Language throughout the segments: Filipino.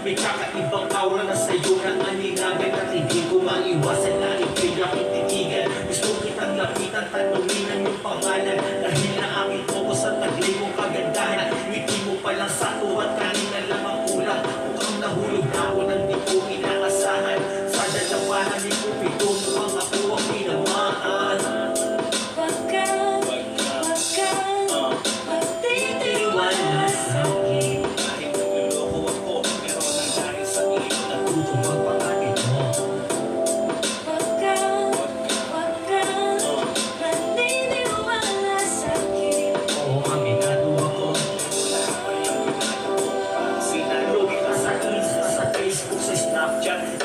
May kakaibang aura na sa'yo na naninagan at hindi ko maiwasan na ika'y aking titigan. Gusto kitang lapitan, tanungin ang iyong pangalan dahil na aking focus at taglay mong kagandahan. Ngiti mo palang sato at kanina lang ang kulang. Mukhang nahulog na ako nang di ko inaasahan. Sa dalawahan ni Cupido mukhang ako ang tinamaan. Wag ka magtitiwala sa'kin.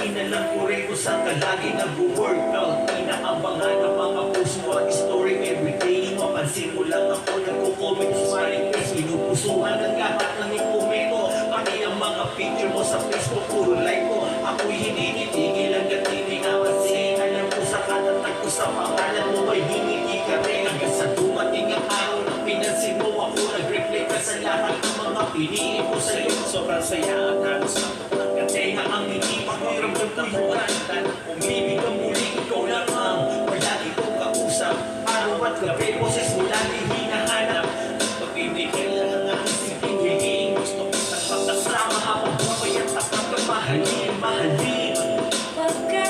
Inalang ko rin kung saan ka lagi nag-workout. Inaabangan ang mga post mo at story everyday. Mapansin mo lang ako nagko-comment smiling face. Pinupusuhan ang lahat ng ikomento. Pati ang mga picture mo sa Facebook puro like ko. Ako'y hinihitigil hanggang hindi napansin. Alam ko sa katatag ko sa pangalan mo ay hiniti ka rin. Hanggang sa dumating ang araw na pinansin mo ako. Nag-reply ka sa lahat ng mga piniin ko sa'yo. Sobrang saya at halos ang katenga ang hindi pakiramdam ko yung kantan. Kung bibig ka muli, ikaw lang ang palagi kong kausap. Araw at gabi, boses mo lagi hinahanap. Pag hindi kailangan ang isipin, hingin gusto kitang magkasama habang buhay at takang kang mahalin. Wag ka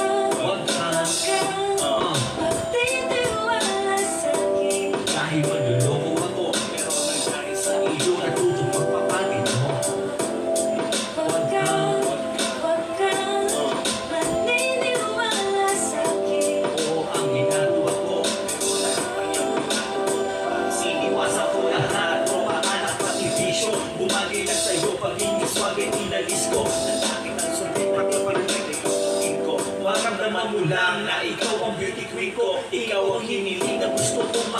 magtitiwala sa'kin. Kahit manluloko ako, pero nangyari sa iyo natutong magpapagin mo. Wag ka maniniwala sa'kin. Oo, ang ginagawa ko, pero lahat pa niyang ginagawa. Siniwasan ko lahat, tropa, anak, pati bisyo. Bumagay lang sa'yo, pag-ingis, wagay inalis ko. Nalaki ng sundin, pati pag-nagay ko. Maramdaman mo lang na ikaw ang beauty queen ko. Ikaw ang hiniling na gusto kong